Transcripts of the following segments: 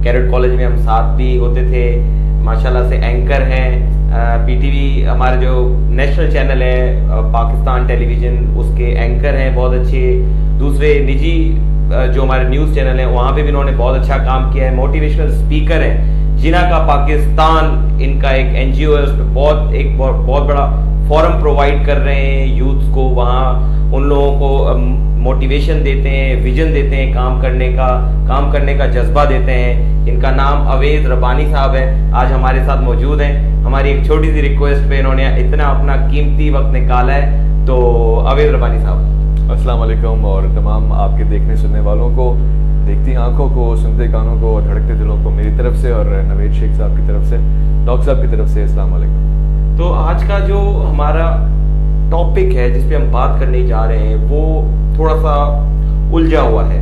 Cadet college میں ہم ساتھ بھی ہوتے تھے. ماشاءاللہ سے اینکر ہیں. پی ٹی وی ہمارے جو نیشنل چینل ہے پاکستان ٹیلی ویژن, اس کے اینکر ہیں بہت اچھے. دوسرے نجی جو ہمارے نیوز چینل ہیں وہاں پہ بھی انہوں نے بہت اچھا کام کیا ہے. موٹیویشنل اسپیکر ہیں جنہوں کا پاکستان ان کا ایک این جی او ہے, اس پہ بہت بڑا فورم پرووائڈ کر رہے ہیں یوتھس کو. وہاں ان لوگوں کو موٹیویشن دیتے ہیں, ویژن دیتے ہیں, کام کرنے کا جذبہ دیتے ہیں. ان کا نام اویز ربانی صاحب ہے, آج ہمارے ساتھ موجود ہیں. ہماری ایک چھوٹی سی ریکویسٹ پہ انہوں نے اتنا اپنا قیمتی وقت نکالا ہے. تو اویز ربانی صاحب السلام علیکم, اور تمام آپ کے دیکھنے سننے والوں کو, دیکھتی آنکھوں کو, سنتے کانوں کو, دھڑکتے دلوں کو میری طرف سے, اور نوید شیخ صاحب کی طرف سے, ڈاکٹر صاحب کی طرف سے السلام علیکم. تو آج کا جو ہمارا ٹاپک ہے جس پہ ہم بات کرنے جا رہے ہیں وہ تھوڑا سا الجھا ہوا ہے,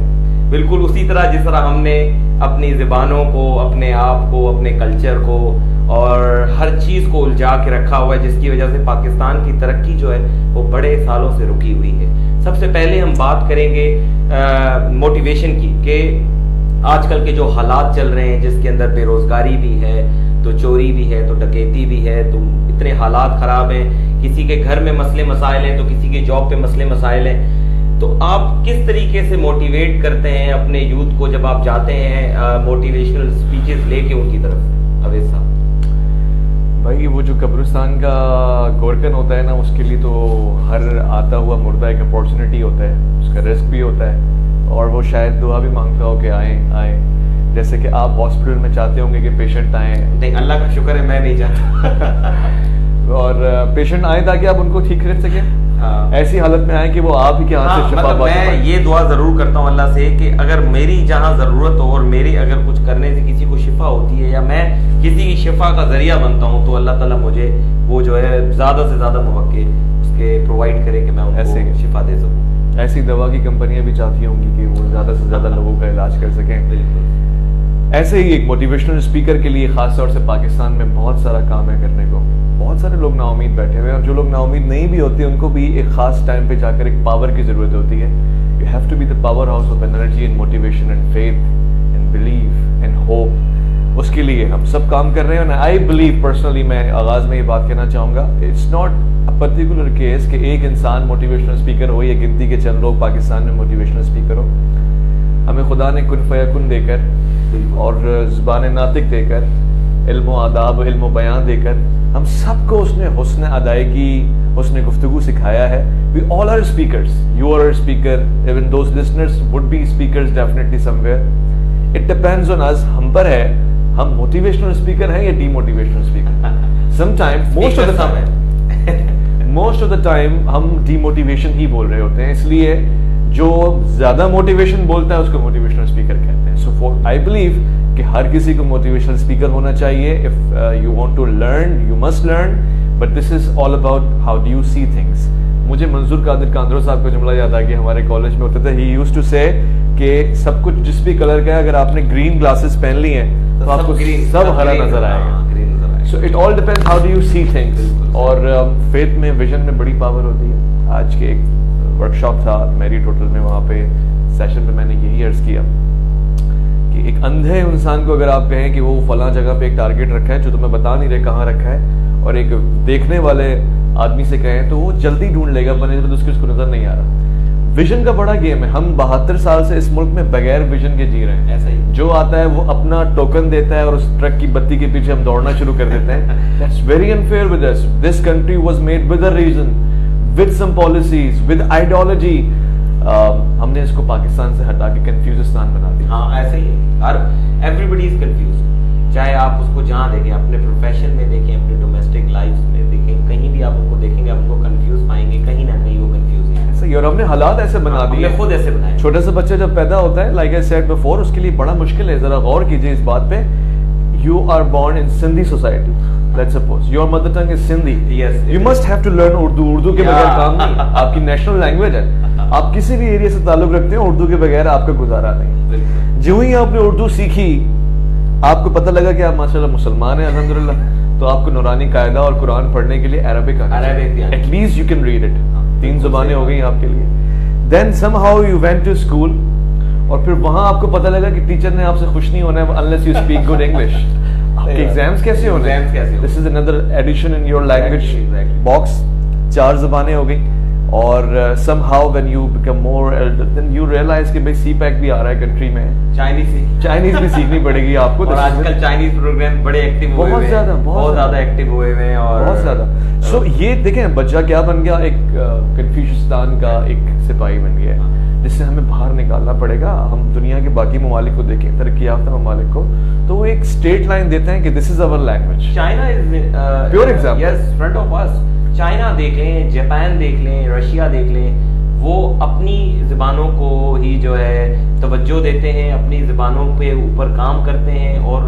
بالکل اسی طرح جس طرح ہم نے اپنی زبانوں کو, اپنے آپ کو, اپنے کلچر کو اور ہر چیز کو الجھا کے رکھا ہوا ہے, جس کی وجہ سے پاکستان کی ترقی جو ہے وہ بڑے سالوں سے رکی ہوئی ہے. سب سے پہلے ہم بات کریں گے موٹیویشن کی, کہ آج کل کے جو حالات چل رہے ہیں جس کے اندر بے روزگاری بھی ہے, تو چوری بھی ہے, تو ڈکیتی بھی ہے, تو اتنے حالات خراب ہیں, کسی کے گھر میں مسئلے مسائل ہیں, تو کسی کے جاب پہ مسئلے مسائل ہیں. تو آپ کس طریقے سے موٹیویٹ کرتے ہیں اپنے یوتھ کو جب آپ جاتے ہیں موٹیویشنل اسپیچز لے کے ان کی طرف؟ اویز صاحب بھائی, وہ جو قبرستان کا گورکن ہوتا ہے نا, اس کے لیے تو ہر آتا ہوا مردہ ایک اپارچونیٹی ہوتا ہے, اس کا رسک بھی ہوتا ہے, اور وہ شاید دعا بھی مانگتا ہو کہ آئیں. جیسے کہ آپ ہاسپٹل میں چاہتے ہوں گے کہ پیشنٹ آئیں. نہیں, اللہ کا شکر ہے میں نہیں چاہتا. اور پیشنٹ آئیں تاکہ آپ ان کو ٹھیک کر سکیں, ایسی حالت میں آئیں کہ وہ آپ ہی کے ہاتھ سے شفا پا سکیں. میں یہ دعا ضرور کرتا ہوں اللہ سے کہ اگر میری جہاں ضرورت ہو اور میری اگر کچھ کرنے سے کسی کو شفا ہوتی ہے, یا میں کسی کی شفا کا ذریعہ بنتا ہوں, تو اللہ تعالیٰ مجھے وہ جو ہے زیادہ سے زیادہ مواقع اس کے پرووائڈ کرے کہ میں ان کو شفا دے سکوں. ایسی دوا کی کمپنیاں بھی چاہتی ہوں گی کہ وہ زیادہ سے زیادہ لوگوں کا علاج کر سکیں. بالکل ایسے ہی ایک موٹیویشنل اسپیکر کے لیے خاص طور سے پاکستان میں بہت سارا کام ہے کرنے کو. بہت سارے لوگ نا امید بیٹھے ہوئے ہیں, اور جو لوگ نا امید نہیں بھی ہوتے ان کو بھی ایک خاص ٹائم پہ جا کر ایک پاور کی ضرورت ہوتی ہے. You have to be the power house of energy and motivation and faith and belief and hope. اس کے لیے ہم سب کام کر رہے ہیں. اور آئی بلیو پرسنلی, میں آغاز میں یہ بات کہنا چاہوں گا, it's not a particular case کہ ایک انسان موٹیویشنل اسپیکر ہو یا گنتی کے چند لوگ پاکستان میں موٹیویشنل اسپیکر ہو. ہمیں خدا نے کن فیکن دے کر اور زبان ناطق دے کر, علم و آداب, علم و بیان دے کر ہم سب کو اس نے حسن ادائیگی, حسن گفتگو سکھایا ہے. We all are speakers. You are a speaker. Even those listeners would be speakers definitely somewhere. It depends on us. ہم پر ہے, ہم موٹیویشنل اسپیکر ہیں یا D motivational speaker. Sometimes most of the time ہم ڈی موٹیویشن ہی بول رہے ہوتے ہیں, اس لیے جو زیادہ موٹیویشن بولتا ہے اس کو موٹیویشنل اسپیکر کہتے ہیں. So I believe کہ ہر کسی کو موٹیویشنل اسپیکر ہونا چاہیے. If you want to learn, you must learn. But this is all about how do you see things. مجھے منظور قادر کاندرو صاحب کا جملہ یاد آ گیا, ہمارے کالج میں ہوتا تھا. He used to say کہ سب کچھ جس بھی کلر کا ہے, اگر آپ نے گرین گلاسز پہن لی ہیں تو آپ کو سب ہرا نظر آئے گا. So it all depends how do you see things. اور فیتھ میں, ویژن میں بڑی پاور ہوتی ہے. آج کے ایک ورکشاپ تھا میری ٹوٹل میں, وہاں پہ سیشن پہ میں نے یہی عرض کیا کہ ایک اندھے انسان کو اگر آپ کہیں کہ وہ فلاں جگہ پہ ایک ٹارگیٹ رکھا ہے جو تمہیں بتا نہیں رہے کہاں رکھا ہے, اور ایک دیکھنے والے آدمی سے کہیں تو وہ جلدی ڈھونڈ لے گا, بنسبت اس کو نظر نہیں آ رہا. ویژن کا بڑا گیم ہے. ہم 72 سال سے اس ملک میں بغیر ویژن کے جی رہے ہیں. ایسا ہی جو آتا ہے وہ اپنا ٹوکن دیتا ہے اور اس ٹرک کی بتی کے پیچھے ہم دوڑنا شروع کر دیتے ہیں. That's very unfair with us. This country was made with a reason, with some policies, with ideology. ہم نے اس کو پاکستان سے ہٹا کے کنفیوزستان بنا دیا. ہاں ایسے ہی, ہر ایوریبڈی از کنفیوزڈ. چاہے آپ اس کو جہاں دیکھیں, اپنے پروفیشن میں دیکھیں, اپنے ڈومیسٹک لائف میں دیکھیں, کہیں بھی آپ ان کو دیکھیں گے آپ کو کنفیوز پائیں گے, کہیں نہ کہیں وہ کنفیوز ہیں. ایسا ہی, اور ہم نے حالات ایسے بنا دیے, خود ایسے بنائے. چھوٹا سا بچہ جب پیدا ہوتا ہے, لائک آئی سیڈ بیفور, اس کے لیے بڑا مشکل ہے. ذرا غور کیجیے اس بات پہ. You are born in Sindhi society. Let's suppose your mother tongue is Sindhi. Yes. You must have to learn Urdu. Urdu کے بغیر کام نہیں. آپ کی نیشنل لینگویج ہے. آپ کسی بھی ایریا سے تعلق رکھتے ہیں, اردو کے بغیر آپ کا گزارا نہیں. جو ہی آپ نے اردو سیکھی, آپ کو پتہ لگا کہ آپ ماشاءاللہ مسلمان ہیں الحمدللہ, تو آپ کو نورانی قاعدہ اور قرآن پڑھنے کے لیے عربک آنا چاہیے. At least you can read it. 3 زبانیں ہو گئی آپ کے لیے. Then somehow you went to school. اور پھر وہاں آپ کو پتہ لگا کہ ٹیچر نے آپ سے خوش نہیں ہونا ہے unless you speak good English. آپ کے ایگزامس کیسے ہونے ہیں؟ This is another addition in your language box. 4 زبانیں ہو گئی. اور somehow when you become more elder then you realize کہ بھائی سی پیک بھی آ رہا ہے کنٹری میں, چائنیز بھی سیکھنی پڑے گی آپ کو. اور آج کل چائنیز پروگرام بڑے ایکٹیو ہوئے ہیں, بہت زیادہ ایکٹیو ہوئے ہیں اور بہت زیادہ. سو یہ دیکھیں بچہ کیا بن گیا, ایک کنفیوشستان کا ایک سپاہی بن گیا ہے جس سے ہمیں باہر نکالنا پڑے گا. ہم دنیا کے باقی ممالک کو دیکھیں, ترقی یافتہ ممالک کو, تو وہ ایک اسٹیٹ لائن دیتے ہیں کہ this is over language. China is pure example, yes, front of us. China دیکھ لیں, جاپان دیکھ لیں, رشیا دیکھ لیں, وہ اپنی زبانوں کو ہی جو ہے توجہ دیتے ہیں, اپنی زبانوں پہ اوپر کام کرتے ہیں. اور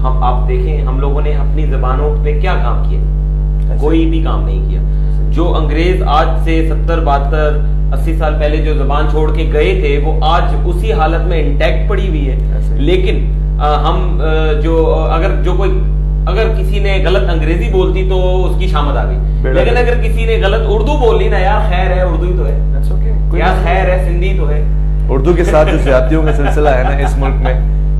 ہم آپ دیکھیں ہم لوگوں نے اپنی زبانوں پہ کیا کام کیا؟ کوئی بھی کام نہیں کیا. جو انگریز آج سے 70 72 80 سال پہلے جو زبان چھوڑ کے گئے تھے وہ آج اسی حالت میں انٹیکٹ پڑی ہوئی ہے. لیکن ہم اگر کسی نے غلط انگریزی بولتی تو اس کی شامت آ گئی, لیکن اگر کسی نے غلط اردو بولی نا, یار خیر ہے, اردو ہی تو ہے, یار خیر ہے, سندھی تو ہے. اردو کے ساتھ جو زیادتیوں کا سلسلہ ہے نا اس ملک میں,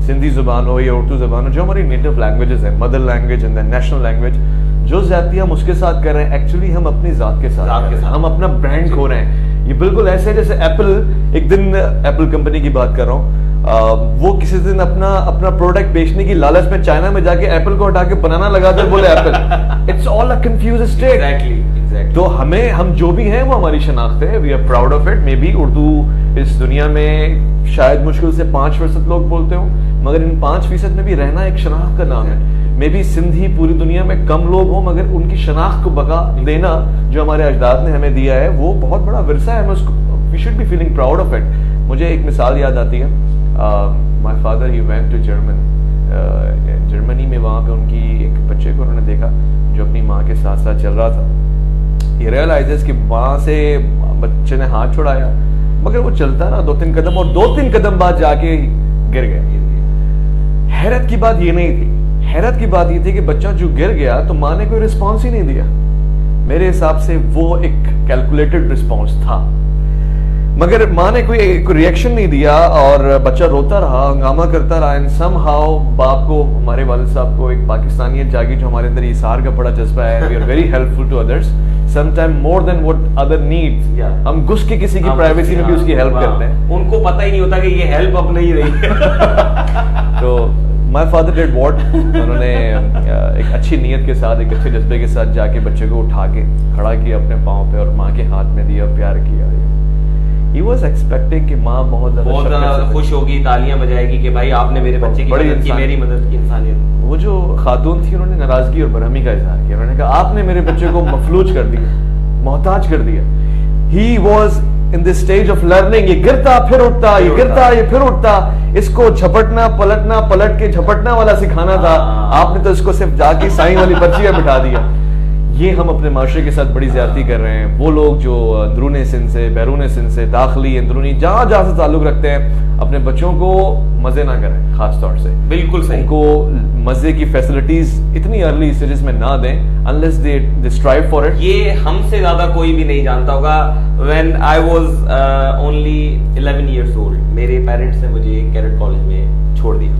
سندھی زبان ہو یا اردو زبان ہو, جو ہماری نیٹو لینگویجز ہیں, mother language and national language, جو زیادتی ہم اس کے ساتھ کر رہے ہیں ایکچولی ہم اپنی ذات کے ساتھ ہم اپنا برانڈ کھو رہے ہیں. یہ بالکل ایسے ہے جیسے ایپل, ایک دن ایپل کمپنی کی بات کر رہا ہوں, وہ کسی دن اپنا پروڈکٹ بیچنے کی لالچ میں چائنا میں جا کے ایپل کو ہٹا کے بنانا لگا دے, بولے apple. It's all a confuse state. تو ہم جو بھی ہیں وہ ہماری شناخت ہے, we are proud of it. May be Urdu اس دنیا میں شاید مشکل سے 5% لوگ بولتے ہوں, مگر ان 5% میں بھی رہنا ایک شناخت کا نام ہے. مے بی سندھی پوری دنیا میں کم لوگ ہوں, مگر ان کی شناخت کو بقا دینا جو ہمارے اجداد نے ہمیں دیا ہے وہ بہت بڑا ورثہ ہے. ہمیں اس کو we should be feeling proud of it. مجھے ایک مثال یاد آتی ہے, my father he went to Germany میں, وہاں پہ ان کی ایک بچے کو انہوں نے دیکھا جو اپنی ماں کے ساتھ ساتھ چل رہا تھا. یہ ریئلائزز کہ وہاں سے بچے نے ہاتھ چھڑایا مگر وہ چلتا رہا 2-3 قدم, اور 2-3 قدم بعد جا کے گر گیا. حیرت کی بات یہ نہیں تھی, حیرت کی بات یہ تھی کہ بچہ جو گر گیا تو ماں نے کوئی رسپانس ہی نہیں دیا. میرے حساب سے وہ ایک کیلکولیٹڈ رسپانس تھا, مگر ماں نے کوئی ریئیکشن نہیں دیا اور بچہ روتا رہا, ہنگامہ کرتا رہا. اینڈ سم ہاؤ باپ کو, ہمارے والد صاحب کو ایک پاکستانیت جاگی جو ہمارے اندر ایثار کا بڑا جذبہ ہے. We are very helpful to others, some time more than what other need. ہم گھس کے کسی کی پرائیویسی میں بھی اس کی ہیلپ کرتے ہیں. ان کو پتہ ہی نہیں ہوتا کہ یہ ہیلپ اب نہیں رہی. تو مائی فادر ڈیڈ واٹ, انہوں نے ایک اچھی نیت کے ساتھ, ایک اچھے جذبے کے ساتھ جا کے بچے کو اٹھا کے کھڑا کیا اپنے پاؤں پہ اور ماں کے ہاتھ میں دیا, پیار کیا. He was expecting کہ ماں بہت زیادہ خوش ہوگی, تالیاں بجائے گی کہ بھائی آپ نے میرے بچے کی مدد کی, میری مدد کی. انسانیت. وہ جو خاتون تھی انہوں نے ناراضگی اور برہمی کا اظہار کیا. انہوں نے کہا آپ نے میرے بچے کو مفلوج کر دیا, محتاج کر دیا. He was in this stage of learning. یہ گرتا پھر اٹھتا, یہ گرتا یہ پھر اٹھتا. اس کو جھپٹنا پلٹنا, پلٹ کے جھپٹنا والا سکھانا تھا. آپ نے تو اس کو صرف جا کے سائیں والی پرچی پہ بٹھا دیا. یہ ہم اپنے معاشرے کے ساتھ بڑی زیادتی کر رہے ہیں. وہ لوگ جو اندرون سندھ سے, بیرون سندھ سے, داخلی اندرونی جہاں جہاں سے تعلق رکھتے ہیں, اپنے بچوں کو مزے نہ کریں. خاص طور سے بالکل صحیح, ان کو مزے کی فیسلٹیز اتنی ارلی اسٹیجز میں نہ دیں unless they strive for it. یہ ہم سے زیادہ کوئی بھی نہیں جانتا ہوگا. when I was only 11 years old, میرے پیرنٹس نے مجھے کیڈٹ کالج میں چھوڑ دیا,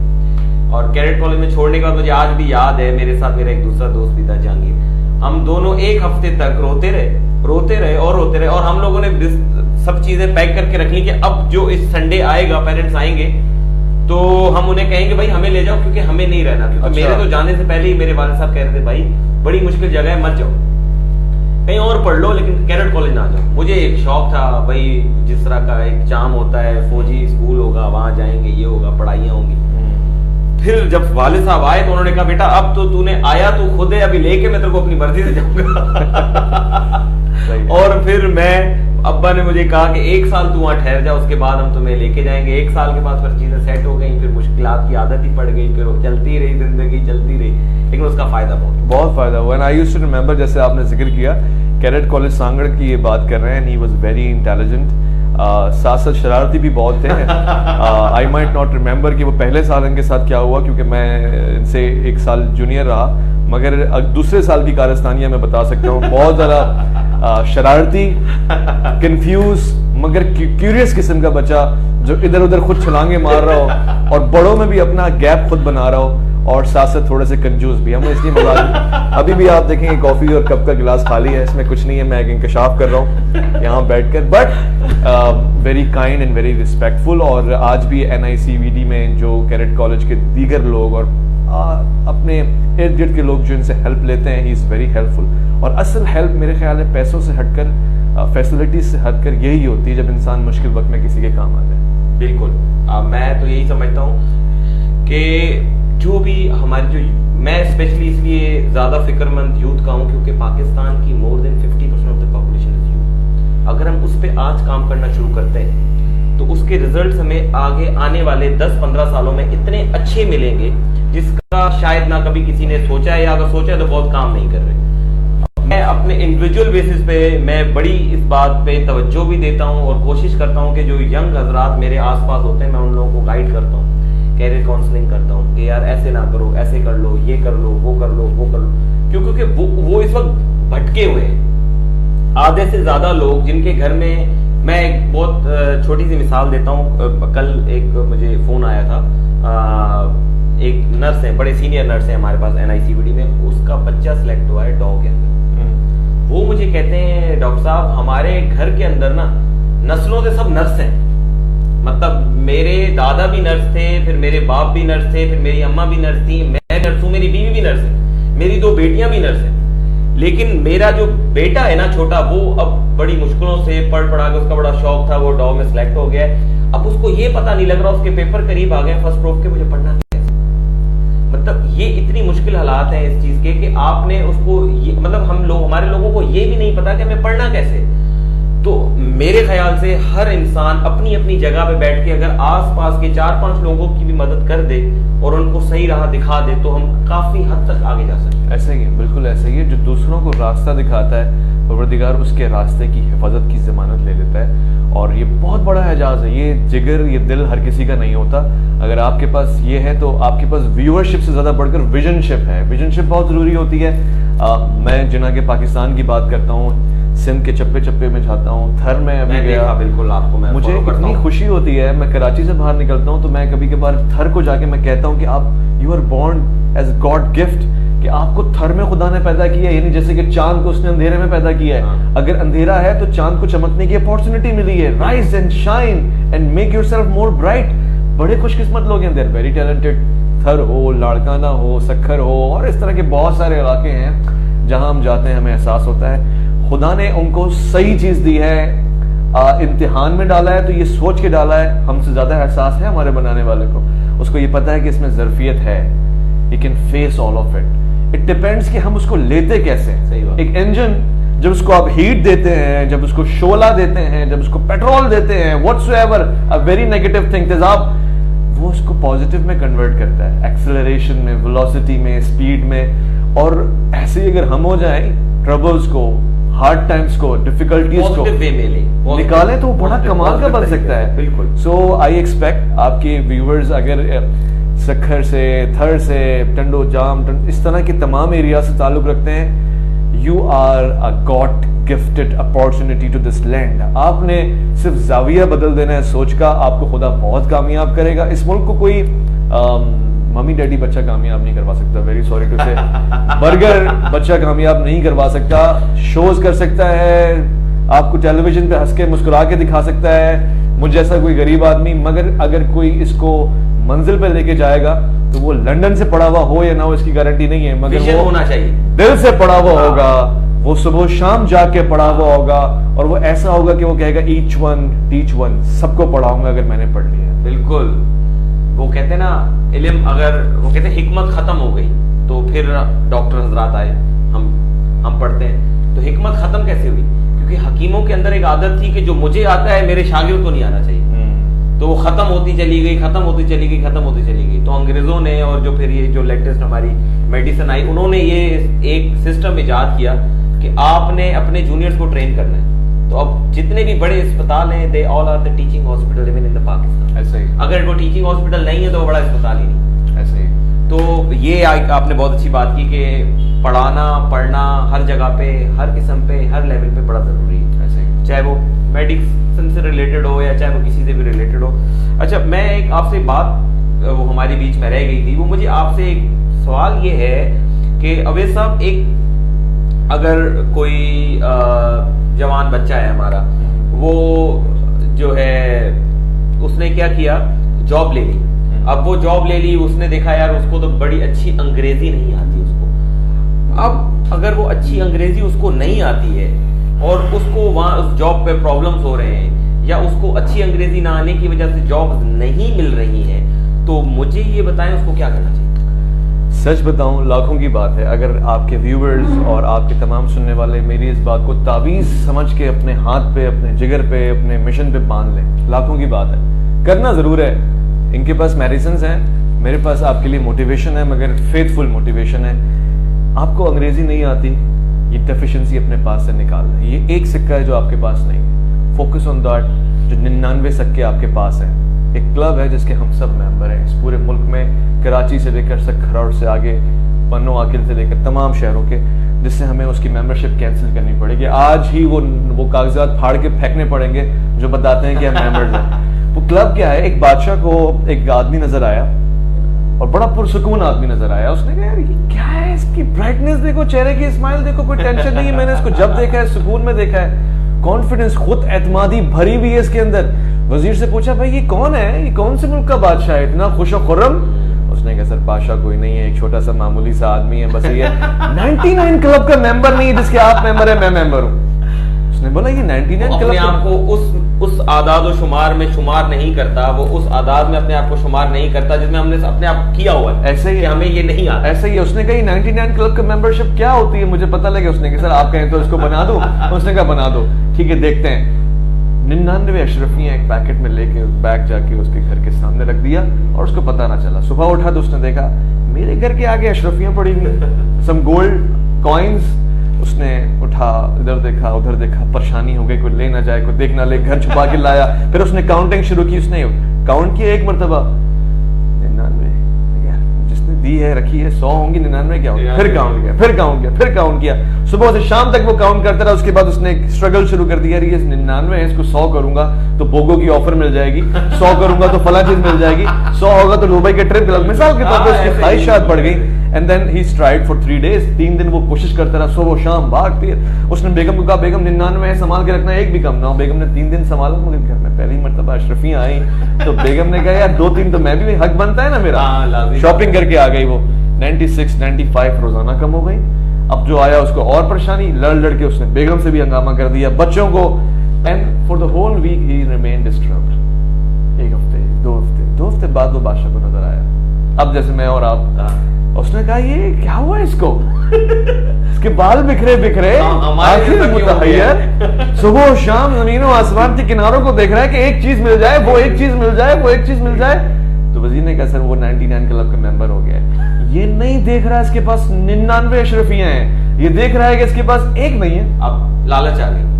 اور کیڈٹ کالج میں چھوڑنے کے بعد مجھے آج بھی یاد ہے, میرے ساتھ میرا ایک دوسرا دوست بھی تھا, جہانگیر. ہم دونوں ایک ہفتے تک روتے رہے, اور ہم لوگوں نے سب چیزیں پیک کر کے رکھ لی کہ اب جو اس سنڈے آئے گا, پیرنٹس آئیں گے تو ہم انہیں کہیں گے بھائی ہمیں لے جاؤ, کیونکہ ہمیں نہیں رہنا. کیونکہ میرے تو جانے سے پہلے ہی میرے والد صاحب کہہ رہے تھے بھائی بڑی مشکل جگہ ہے, مت جاؤ, کہیں اور پڑھ لو, لیکن کیڈٹ کالج نہ جاؤ. مجھے ایک شوق تھا بھائی, جس طرح کا ایک جام ہوتا ہے, فوجی اسکول ہوگا, وہاں جائیں گے, یہ ہوگا, پڑھائیاں ہوں گی. پھر جب والد صاحب آئے تو انہوں نے کہا بیٹا اب تو نے آیا تو خود ہے, ابھی لے کے میں تیرے کو اپنی مرضی سے جاؤں گا. اور پھر ابا نے مجھے کہا کہ 1 سال تو وہاں ٹھہر جا, اس کے بعد ہم تمہیں لے کے جائیں گے. 1 سال کے بعد پھر چیزیں سیٹ ہو گئیں, پھر مشکلات کی عادت ہی پڑ گئی, پھر وہ چلتی رہی, زندگی چلتی رہی, لیکن اس کا فائدہ بہت فائدہ ہوا. And I used to remember, جیسے آپ نے ذکر کیا کیڈٹ کالج سانگڑ کی یہ بات کر رہے ہیں, ہی واز ویری انٹیلیجنٹ. ساتھ ساتھ شرارتی بھی بہت تھے. آئی مائٹ ناٹ ریمبر کہ وہ پہلے سال ان کے ساتھ کیا ہوا, کیونکہ میں ان سے 1 سال جونیئر رہا, مگر دوسرے سال کی کارستانیہ میں بتا سکتا ہوں. بہت زیادہ شرارتی, کنفیوز مگر کیوریس قسم کا بچہ, جو ادھر ادھر خود چھلانگے مار رہا ہو اور بڑوں میں بھی اپنا گیپ خود بنا رہا ہو, اور ساتھ ساتھ تھوڑے سے کنجوس بھی. ہم اس لیے مزاق, ابھی بھی آپ دیکھیں گے کافی اور کپ کا گلاس خالی ہے, اس میں کچھ نہیں ہے, میں ایک انکشاف کر رہا ہوں یہاں بیٹھ کر. But very kind and very respectful. اور آج بھی NICVD میں جو کیڈٹ کالج کے دیگر لوگ اور اپنے ارد گرد کے لوگ جو ان سے ہیلپ لیتے ہیں, ہی از ویری ہیلپ فل. اور اصل ہیلپ میرے خیال ہے پیسوں سے ہٹ کر, فیسلٹیز سے ہٹ کر یہی ہوتی ہے جب انسان مشکل وقت میں کسی کے کام آتا ہے. بالکل, میں تو یہی سمجھتا ہوں کہ جو بھی ہماری جو, میں اسپیشلی اس لیے زیادہ فکر مند یوتھ کا ہوں کیونکہ پاکستان کی مور دین 50% of the population is youth. اگر ہم اس پہ آج کام کرنا شروع کرتے ہیں تو اس کے ریزلٹس ہمیں آگے آنے والے 10-15 سالوں میں اتنے اچھے ملیں گے جس کا شاید نہ کبھی کسی نے سوچا ہے, یا اگر سوچا ہے تو بہت کام نہیں کر رہے. میں اپنے انڈیویجول بیسس پہ میں بڑی اس بات پہ توجہ بھی دیتا ہوں اور کوشش کرتا ہوں کہ جو ینگ حضرات میرے آس پاس ہوتے ہیں میں ان لوگوں کو گائیڈ کرتا ہوں, کیریئر کاؤنسلنگ کرتا ہوں کہ یار ایسے نہ کرو, ایسے کر لو, یہ کر لو, وہ کر لو, وہ کر لو. کیونکہ وہ اس وقت بھٹکے ہوئے ہیں. آدھے سے زیادہ لوگ جن کے گھر میں, میں ایک بہت چھوٹی سی مثال دیتا ہوں. کل ایک مجھے فون آیا تھا, ایک نرس ہے, بڑے سینئر نرس ہیں ہمارے پاس NICVD میں, اس کا بچہ سلیکٹ ہوا ہے ڈاگ کے اندر. وہ مجھے کہتے ہیں ڈاکٹر صاحب ہمارے گھر کے اندر نا نسلوں سے سب نرس ہیں, مطلب میرے دادا بھی نرس تھے, پھر میرے باپ بھی نرس تھے, پھر میری اماں بھی نرس تھی, میں نرس ہوں, میری بیوی بھی نرس ہے, میری 2 بیٹیاں بھی نرس ہیں. لیکن میرا جو بیٹا ہے نا چھوٹا, وہ اب بڑی مشکلوں سے پڑھا کے, اس کا بڑا شوق تھا, وہ ڈاؤ میں سلیکٹ ہو گیا ہے. اب اس کو یہ پتا نہیں لگ رہا, اس کے پیپر قریب آ گئے فرسٹ پروف کے, مجھے پڑھنا کیسے. مطلب یہ اتنی مشکل حالات ہیں اس چیز کے کہ آپ نے اس کو, مطلب ہمارے لوگوں کو یہ بھی نہیں پتا کہ ہمیں پڑھنا کیسے. تو میرے خیال سے ہر انسان اپنی اپنی جگہ پہ بیٹھ کے اگر آس پاس کے 4-5 لوگوں کی بھی مدد کر دے اور ان کو صحیح راہ دکھا دے تو ہم کافی حد تک آگے جا سکتے ہیں. ایسا ہی ہے, بالکل ایسا ہی ہے. جو دوسروں کو راستہ دکھاتا ہے پروردگار اس کے راستے کی حفاظت کی ضمانت لے لیتا ہے. اور یہ بہت بڑا اعجاز ہے. یہ جگر, یہ دل ہر کسی کا نہیں ہوتا. اگر آپ کے پاس یہ ہے تو آپ کے پاس ویورشپ سے زیادہ بڑھ کر ویژن شپ ہے. ویژن شپ بہت ضروری ہوتی ہے. میں جنا کے پاکستان کی بات کرتا ہوں, سندھ کے چپے چپے میں جاتا ہوں, تھر میں ابھی گیا, بالکل آپ کو میں مجھے اتنی خوشی ہوتی ہے. میں کراچی سے باہر نکلتا ہوں تو میں کبھی کبھار تھر کو جا کے میں کہتا ہوں کہ آپ, you are born as God gift, کہ آپ کو تھر میں خدا نے پیدا کیا ہے. یعنی جیسے کہ چاند کو اس نے اندھیرے میں پیدا کیا ہے, اگر اندھیرا ہے تو چاند کو چمکنے کی اپارچونٹی ملی ہے. Rise and shine and make your self more bright. بڑے خوش قسمت لوگ ہیں, دے آر ویری ٹیلنٹڈ. تھر ہو, لاڑکانہ ہو, سکھر ہو, اور اس طرح کے بہت سارے علاقے ہیں جہاں ہم جاتے ہیں ہمیں احساس ہوتا ہے خدا نے ان کو صحیح چیز دی ہے, امتحان میں ڈالا ہے تو یہ سوچ کے ڈالا ہے, ہم سے زیادہ احساس ہے ہمارے بنانے والے کو. اس کو یہ پتا ہے کہ اس میں ظرفیت ہے, he can face all of it. It depends کہ ہم اس کو لیتے کیسے. ایک انجن جب اس کو آپ ہیٹ دیتے ہیں, جب اس کو شعلہ دیتے ہیں, جب اس کو پیٹرول دیتے ہیں, whatsoever a very negative thing, تیزاب, وہ اس کو پازیٹیو میں کنورٹ کرتا ہے, ایکسلریشن میں, ویلوسٹی میں, اسپیڈ میں. اور ایسے ہی اگر ہم ہو جائیں ٹربلز کو, ہارڈ ٹائمز کو, ڈیفیکلٹیز کو نکالیں تو وہ بڑا کمال کا بن سکتا ہے. بالکل. سو آئی ایکسپیکٹ آپ کے ویورز اگر سکھر سے, تھر سے, ٹنڈو جام, اس طرح کے تمام ایریا سے تعلق رکھتے ہیں, you are a God gifted opportunity to this land. آپ نے صرف زاویہ بدل دینا ہے سوچ کا, آپ کو خدا بہت کامیاب کرے گا. اس ملک کو کوئی ممی ڈیڈی بچہ کامیاب نہیں کروا سکتا, ویری سوری ٹو سے. برگر بچہ کامیاب نہیں کروا سکتا. شوز کر سکتا ہے, آپ کو ٹیلی ویژن پہ ہنس کے مسکرا کے دکھا سکتا ہے, مجھ جیسا کوئی غریب آدمی. مگر اگر کوئی اس کو منزل پہ لے کے جائے گا تو وہ لندن سے پڑھا ہوا ہو یا نہ ہو اس کی گارنٹی نہیں ہے, مگر وہ ہونا چاہیے دل سے پڑھا ہوا ہوگا, وہ صبح شام جا کے پڑھا ہوا ہوگا, اور وہ ایسا ہوگا کہ وہ کہے گا ایچ ون ٹیچ ون, سب کو پڑھاؤں گا اگر میں نے پڑھ لیا. بالکل. وہ کہتے ہیں نا علم, اگر وہ کہتے ہیں حکمت ختم ہو گئی تو پھر ڈاکٹر حضرات آئے, ہم پڑھتے ہیں تو حکمت ختم کیسے ہوئی؟ کیونکہ حکیموں کے اندر ایک عادت تھی کہ جو مجھے آتا ہے میرے شاگرد کو نہیں آنا چاہیے, تو وہ ختم ہوتی چلی گئی, ختم ہوتی چلی گئی, ختم ہوتی چلی گئی. تو انگریزوں نے, اور جو پھر یہ جو لیٹسٹ ہماری میڈیسن آئی, انہوں نے یہ ایک سسٹم ایجاد کیا کہ آپ نے اپنے جونیئرز کو ٹرین کرنا ہے. تو اب جتنے بھی بڑے اسپتال ہیں they all are the teaching hospital even in the Pakistan. ایسا ہی اگر وہ ٹیچنگ ہاسپٹل نہیں ہے تو وہ بڑا اسپتال ہی نہیں. ایسا ہی. تو یہ آپ نے بہت اچھی بات کی کہ پڑھنا ہر جگہ پہ ہر قسم پہ ہر لیول پہ بڑا ضروری ہے. ایسا ہی. چاہے وہ میڈیسن سے ریلیٹڈ ہو یا چاہے وہ کسی سے بھی ریلیٹڈ ہو. اچھا میں ایک آپ سے بات وہ ہماری بیچ میں رہ گئی تھی, وہ مجھے آپ سے ایک سوال یہ ہے کہ اویس صاحب, ایک اگر کوئی جوان بچہ ہے ہمارا, وہ جو ہے اس نے کیا کیا, جاب لے لی. اب وہ جاب لے لی, اس نے دیکھا یار اس کو تو بڑی اچھی انگریزی نہیں آتی اس کو. اب اگر وہ اچھی انگریزی اس کو نہیں آتی ہے اور اس کو وہاں اس جاب پہ پرابلمز ہو رہے ہیں یا اس کو اچھی انگریزی نہ آنے کی وجہ سے جابز نہیں مل رہی ہیں, تو مجھے یہ بتائیں اس کو کیا کرنا چاہیے؟ سچ بتاؤں لاکھوں کی بات ہے. اگر آپ کے ویورز اور آپ کے تمام سننے والے میری اس بات کو تعویذ سمجھ کے اپنے ہاتھ پہ, اپنے جگر پہ, اپنے مشن پہ باندھ لیں, لاکھوں کی بات ہے. کرنا ضرور ہے. ان کے پاس میڈیسنز ہیں, میرے پاس آپ کے لیے موٹیویشن ہے, مگر فیتھ فل موٹیویشن ہے. آپ کو انگریزی نہیں آتی, یہ ڈیفیشنسی اپنے پاس سے نکال لیں. یہ ایک سکہ ہے جو آپ کے پاس نہیں ہے. Focus on that. جو 99 سکے آپ کے پاس ہیں. ایک کلب ہے جس کے ہم سب ممبر ہیں اس پورے ملک میں, کراچی سے لے کر سکھرور سے آگے پنو عاقل سے لے کر تمام شہروں کے, جس سے ہمیں اس کی ممبرشپ کینسل کرنی پڑے گی. آج ہی وہ کاغذات پھاڑ کے پھینکنے پڑیں گے جو بتاتے ہیں کہ ہم ممبرز ہیں. وہ کلب کیا ہے, ایک بادشاہ کو ایک آدمی نظر آیا اور بڑا پرسکون آدمی نظر آیا. اس نے کہا یار یہ کیا ہے, اس کی برائٹنس دیکھو, چہرے کی اسمائل دیکھو, کوئی ٹینشن نہیں ہے. میں نے اس کو جب دیکھا ہے سکون میں دیکھا ہے, کانفیڈنس, خود اعتمادی بھری ہوئی ہے اس کے اندر. وزیر سے پوچھا بھائی یہ کون ہے, یہ کون سے ملک کا بادشاہ ہے, اتنا خوش و خرم؟ اس نے کہا سر بادشاہ کوئی نہیں ہے, ایک چھوٹا سا معمولی سا آدمی ہے, بس یہ 99 کلب کا ممبر نہیں ہے جس کے آپ ممبر ہیں, میں ممبر ہوں. اس نے بولا یہ 99 کلب آپ کو اس اعداد و شمار میں شمار نہیں کرتا, وہ اس اعداد میں اپنے آپ کو شمار نہیں کرتا جس میں ہم نے اپنے آپ کیا ہوا ہے. ایسے ہی ہمیں یہ نہیں آتا. ایسے ہی اس نے کہا یہ 99 کلب کا ممبرشپ کیا ہوتی ہے, مجھے پتہ لگا. اس نے کہا سر آپ کہیں تو اس کو بنا دو. اس نے کہا بنا دو, ٹھیک ہے دیکھتے ہیں. 99 اشرفیاں ایک پیکٹ میں لے کے بیگ جا کے اس کے گھر کے سامنے رکھ دیا اور اس کو پتہ نہ چلا. صبح اٹھا تو اس نے دیکھا میرے گھر کے آگے اشرفیاں پڑی ہوئی, سم گولڈ کوائنز. اس نے اٹھا, ادھر دیکھا ادھر دیکھا, پریشانی ہو گئی, کوئی لے نہ جائے, کوئی دیکھ نہ لے, گھر چھپا کے لایا. پھر اس نے کاؤنٹنگ شروع کی. اس نے کاؤنٹ کیا ایک مرتبہ 99, جس نے دی ہے رکھی ہے 100 ہوں گی, 99 کیا ہوگی. پھر کاؤنٹ کیا, پھر کاؤنٹ کیا, پھر کاؤنٹ کیا. صبح سے شام تک وہ کاؤنٹ کرتا رہا. اس کے بعد اس نے ایک اسٹرگل شروع کر دیا, یہ 99 ہے, اس کو 100 کروں گا تو بوگو کی آفر مل جائے گی, 100 کروں گا تو فلاں چیز مل جائے گی, 100 ہوگا تو دبئی کے ٹرپ. مثال کے طور پہ اس کی خواہشات بڑھ گئی. And then he tried for 3 days, 3 دن وہ کوشش کرتا رہا, صبح و شام بھاگ. پھر اس نے بیگم کو کہا بیگم 99 ہے, سنبھال کے رکھنا, ایک بھی کم نہ ہو. بیگم نے 3 دن سنبھالا, مگر گھر میں پہلی مرتبہ اشرفیاں آئیں تو بیگم نے کہا یار 2-3 تو میں بھی, حق بنتا ہے نا میرا. شاپنگ کر کے آ گئی. وہ 96-95 روزانہ کم ہو گئی. اب جو آیا اس کو اور پریشانی, لڑ کے اس نے بیگم سے بھی ہنگامہ کر دیا, بچوں کو. And for the whole week he remained disturbed. 1 ہفتے 2 ہفتے بعد وہ بادشاہ کو نظر آیا. اب جیسے میں اور آپ, اس نے کہا یہ کیا ہوا اس کو, اس کے بال بکھرے آخر متحیر, صبح و شام زمین و آسمان کے کناروں کو دیکھ رہا ہے کہ ایک چیز مل جائے, وہ ایک چیز مل جائے, وہ ایک چیز مل جائے. تو وزیر نے کہا سر وہ 99 کلب کا ممبر ہو گیا ہے. یہ نہیں دیکھ رہا ہے اس کے پاس 99 اشرفیاں ہیں, یہ دیکھ رہا ہے کہ اس کے پاس ایک نہیں ہے. اب لالچ آ گئی.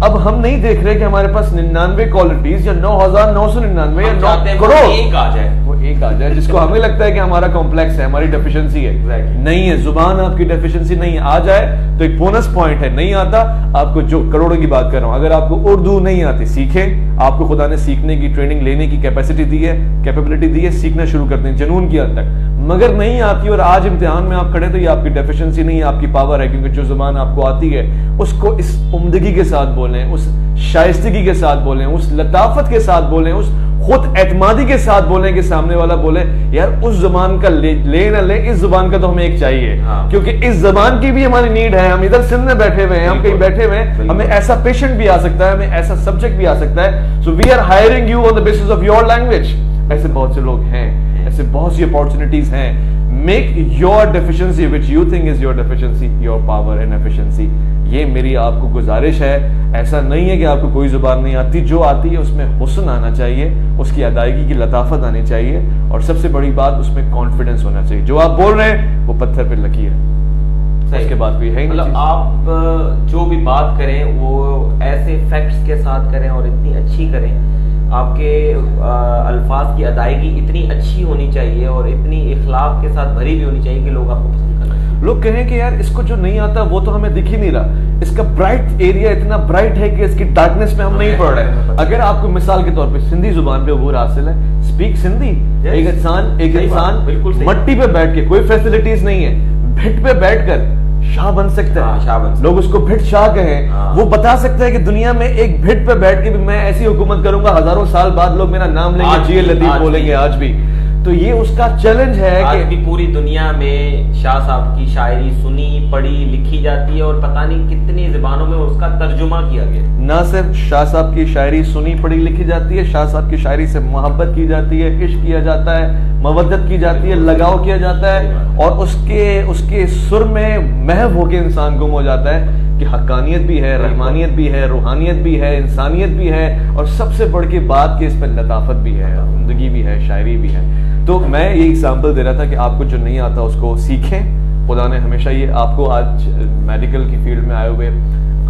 اب ہم نہیں دیکھ رہے کہ ہمارے پاس 99 کوالٹیز یا 9999 یا 9 کروڑ, ایک آ جائے, وہ ایک آ جائے جس کو ہمیں لگتا ہے کہ ہمارا کمپلیکس ہے, ہماری ڈیفیشنسی ہے. نہیں ہے, زبان آپ کی ڈیفیشنسی نہیں ہے. آ جائے تو ایک بونس پوائنٹ ہے. نہیں آتا, آپ کو جو کروڑوں کی بات کر رہا ہوں, اگر آپ کو اردو نہیں آتی سیکھیں. آپ کو خدا نے سیکھنے کی, ٹریننگ لینے کی کیپیسٹی دی ہے, کیپیبلٹی دی ہے, سیکھنا شروع کر دیں جنون کی حد تک. مگر نہیں آتی اور آج امتحان میں آپ کھڑے تو یہ آپ کی ڈیفیشنسی نہیں ہے, آپ کی پاور ہے. کیونکہ جو زبان آپ کو آتی ہے اس کو اس عمدگی کے ساتھ بولیں, اس شائستگی کے ساتھ بولیں, اس لطافت کے ساتھ بولیں, اس خود اعتمادی کے ساتھ بولیں کہ سامنے والا بولے یار اس زبان کا لے نہ لے, اس زبان کا تو ہمیں ایک چاہیے. کیونکہ اس زبان کی بھی ہماری نیڈ ہے. ہم ادھر سندھ میں بیٹھے ہوئے ہیں, ہم کہیں بیٹھے ہوئے ہیں, ہمیں ایسا پیشنٹ بھی آ سکتا ہے, ہمیں ایسا سبجیکٹ بھی آ سکتا ہے. So we are hiring you on the basis of your language. ایسے بہت سے لوگ ہیں, ایسے بہت سی اپارچونیٹیز ہیں. Make your deficiency which you think is your deficiency your power and efficiency. یہ میری آپ کو گزارش ہے. ایسا نہیں ہے کہ آپ کو کوئی زبان نہیں آتی, جو آتی ہے اس میں حسن آنا چاہیے, اس کی ادائیگی کی لطافت آنی چاہیے, اور سب سے بڑی بات اس میں کانفیڈنس ہونا چاہیے. جو آپ بول رہے ہیں وہ پتھر پہ لکیر ہے. اس کے بعد کوئی ہے ہی نہیں مطلب چیز۔ آپ جو بھی بات کریں وہ ایسے فیکٹس کے ساتھ کریں اور اتنی اچھی کریں، آپ کے الفاظ کی ادائیگی اتنی اچھی ہونی چاہیے اور اتنی اخلاق کے ساتھ بھری ہوئی ہونی چاہیے کہ لوگ آپ کو پسند کرنا چاہیے۔ لوگ کہیں کہ یار اس کو جو نہیں آتا وہ تو ہمیں دکھ ہی نہیں رہا، اس کا برائٹ ایریا اتنا برائٹ ہے کہ اس کی ڈارکنیس میں ہم نہیں پڑھ رہے۔ اگر آپ کو مثال کے طور پہ سندھی زبان پہ عبور حاصل ہے، اسپیک سندھی۔ ایک انسان مٹی پہ بیٹھ کے، کوئی فیسلٹیز نہیں ہے، بھٹ پہ بیٹھ کر شاہ بن سکتا ہے، لوگ اس کو بھٹ شاہ کہیں، وہ بتا سکتا ہے کہ دنیا میں ایک بھٹ پہ بیٹھ کے بھی میں ایسی حکومت کروں گا، ہزاروں سال بعد لوگ میرا نام لیں گے، جی لطیف بولیں گے آج بھی۔ تو یہ اس کا چیلنج ہے آج کہ بھی پوری دنیا میں شاہ صاحب کی شاعری سنی پڑھی لکھی جاتی ہے اور پتہ نہیں کتنی زبانوں میں اس کا ترجمہ کیا گیا۔ نہ صرف شاہ صاحب کی شاعری سنی پڑھی لکھی جاتی ہے، شاہ صاحب کی شاعری سے محبت کی جاتی ہے، عشق کیا جاتا ہے، مودت کی جاتی ہے، لگاؤ کیا جاتا ہے، اور اس کے سر میں محو ہو کے انسان گم ہو جاتا ہے کہ حقانیت بھی ہے، رحمانیت بھی ہے، روحانیت بھی ہے، انسانیت بھی ہے، اور سب سے بڑھ کے بات کہ اس پہ لطافت بھی ہے، زندگی بھی ہے، شاعری بھی ہے۔ تو میں یہ ایگزامپل دے رہا تھا کہ آپ کو جو نہیں آتا اس کو سیکھیں۔ خدا نے ہمیشہ یہ آپ کو آج میڈیکل کی فیلڈ میں آئے ہوئے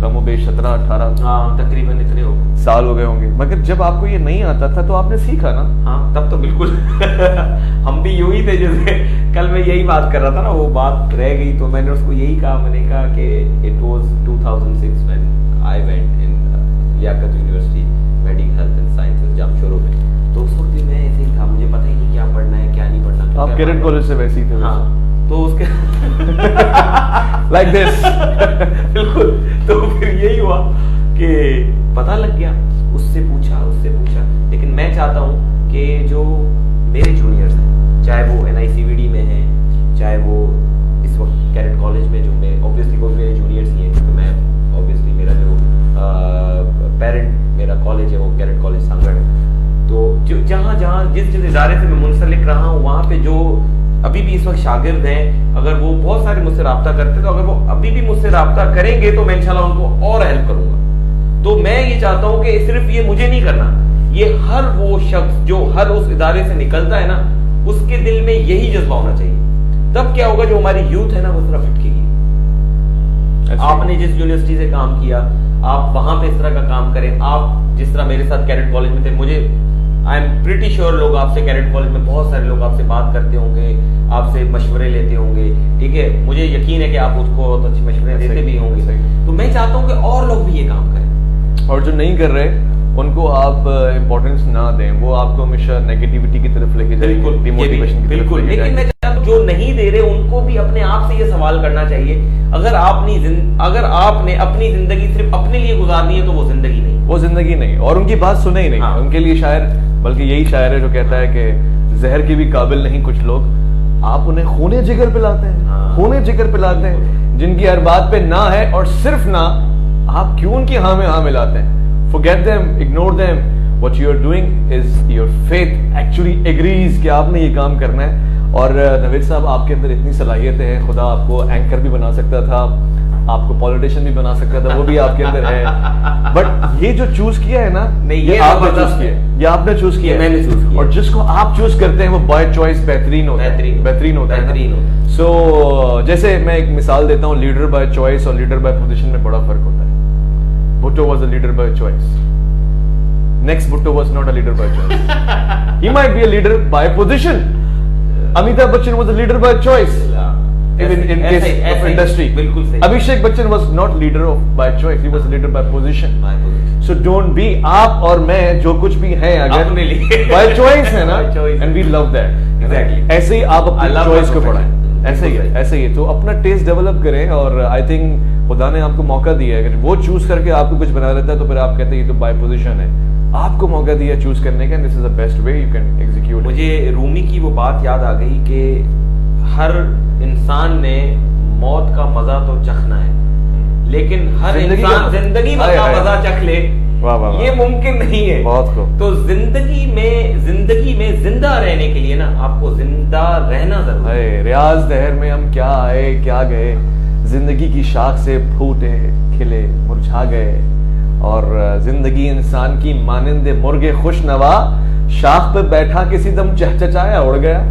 کم و بیش 17-18 تقریباً اتنے ہو گئے، سال ہو گئے ہوں گے، مگر جب آپ کو یہ نہیں آتا تھا تو آپ نے سیکھا نا۔ ہاں تب تو بالکل ہم بھی یوں ہی تھے، جیسے کل میں یہی بات کر رہا تھا نا، وہ بات رہ گئی تو میں نے اس کو یہی کہا، میں نے کہا کہ it was 2006 when I went in Liaquat university medical health and science Jamshoro میں، تو اس وقت بھی میں ایسے ہی تھا، مجھے پتہ ہی نہیں کیا پڑھنا ہے کیا نہیں پڑھنا۔ آپ کیرٹ کالج سے ویسے ہی تھے؟ ہاں، تو اس کے لائک دس بالکل۔ تو پھر یہی ہوا کہ پتہ لگ گیا، اس سے پوچھا، لیکن میں چاہتا ہوں کہ جو میرے جونیئرز ہیں، چاہے وہ NICVD میں ہیں، چاہے وہ اس وقت کیرٹ کالج میں، جو میں اوبویسلی کوئی میرے جونیئرز ہی ہیں، کیونکہ میں اوبویسلی میرا جو پیرنٹ میرا کالج ہے وہ کیرٹ کالج سانگڑ ہے، تو جہاں جس ادارے سے میں منسلک رہا ہوں وہاں پہ جو ابھی بھی اس وقت شاگرد ہیں، اگر وہ بہت سارے مجھ سے رابطہ کرتے تو اگر وہ ابھی بھی مجھ سے رابطہ کریں گے تو میں انشاءاللہ ان کو اور ہیلپ کروں گا۔ تو میں یہ چاہتا ہوں کہ صرف یہ مجھے نہیں کرنا، یہ ہر وہ شخص جو ہر اس ادارے سے نکلتا ہے نا، اس کے دل میں یہی جذبہ ہونا چاہیے۔ تب کیا ہوگا، جو ہماری یوتھ ہے نا وہ اس طرح بھٹکے گی۔ آپ نے جس یونیورسٹی سے کام کیا، آپ وہاں پہ اس طرح کا کام کریں۔ آپ جس طرح میرے ساتھ کیرٹ کالج میں تھے، مجھے آئی ایم پریٹی شیور لوگ آپ سے کیرٹ کالج میں بہت سارے لوگ آپ سے بات کرتے ہوں گے، آپ سے مشورے لیتے ہوں گے، ٹھیک ہے، مجھے یقین ہے کہ آپ اس کو بہت اچھے مشورے دیتے بھی ہوں گے۔ تو میں چاہتا ہوں کہ اور لوگ بھی یہ کام کریں، اور جو نہیں کر رہے ان کو آپ امپورٹنس نہ دیں، وہ آپ کو ہمیشہ نیگیٹیوٹی کی طرف لے کے جائیں گے، ڈیموٹیویشن کی طرف بالکل۔ لے کے لیکن جائیں میں گے۔ چاہتا ہوں جو نہیں دے رہے ان کو بھی اپنے آپ سے یہ سوال کرنا چاہیے، اگر آپ نے اپنی زندگی صرف اپنے لیے گزارنی ہے تو وہ زندگی نہیں، وہ زندگی نہیں، اور ان کی بات سنے ہی نہیں۔ ان کے لیے شاعر، بلکہ یہی شاعر ہے جو کہتا ہے کہ زہر کے بھی قابل نہیں کچھ لوگ، آپ انہیں خونے جگر پلاتے ہیں، خونے جگر پلاتے ہیں، جن کی ہر بات پہ نہ ہے اور صرف نہ، آپ کیوں ان کی ہاں میں ہاں ملاتے ہیں؟ forget them, ignore them. What you are doing is your faith actually agrees کہ آپ نے یہ کام کرنا ہے۔ اور نوید صاحب، آپ کے اندر اتنی صلاحیتیں ہیں، خدا آپ کو اینکر بھی بنا سکتا تھا، آپ کو پولیٹیشین بھی بنا سکتا تھا، وہ بھی آپ کے اندر ہے، بٹ یہ جو چوز کیا ہے نا، یہ آپ نے چوز کیا ہے، یہ آپ نے چوز کیا ہے، میں نے چوز کیا، اور جس کو آپ چوز کرتے ہیں وہ بائی چوائس بہترین ہوتا ہے، بہترین ہوتا ہے۔ سو جیسے میں ایک مثال دیتا ہوں، لیڈر بائی چوائس اور لیڈر بائی پوزیشن میں بڑا فرق ہوتا ہے۔ Bhutto was a leader by choice. Next Bhutto was not a leader by choice. He might be a leader by position. Amitabh Bachchan was a leader by choice. Even in case of industry. Abhishek Bachchan was not leader by choice. He was a leader by position. So don't be آپ اور میں جو کچھ بھی ہیں اگر by choice ہے نا, and we love that. ایسے ہی آپ اپنی چوائس کو پڑھائیں. ایسے ہی تو اپنا ٹیسٹ ڈیولپ کریں. اور آئی تھنک خدا نے آپ کو موقع دیا ہے, اگر وہ چوز کر کے آپ کو کچھ بنا لیتا ہے تو پھر آپ کہتے ہیں یہ تو بائی پوزیشن ہے. آپ کو موقع دیا چوز کرنے کا, this is the best way you can execute. مجھے رومی کی وہ بات یاد آ گئی کہ ہر انسان نے موت کا مزہ تو چکھنا ہے, لیکن ہر انسان زندگی کا مزہ چکھ لے یہ ممکن نہیں ہے. تو زندگی میں زندہ رہنے کے لیے نا آپ کو زندہ رہنا ضروری ہے. ریاض دہر میں ہم کیا آئے کیا گئے, زندگی کی شاخ سے پھوٹے کھلے مرجھا گئے, اور زندگی انسان کی مانند مرغ خوش نوا, شاخ پہ بیٹھا کسی دم چہچہایا اڑ گیا.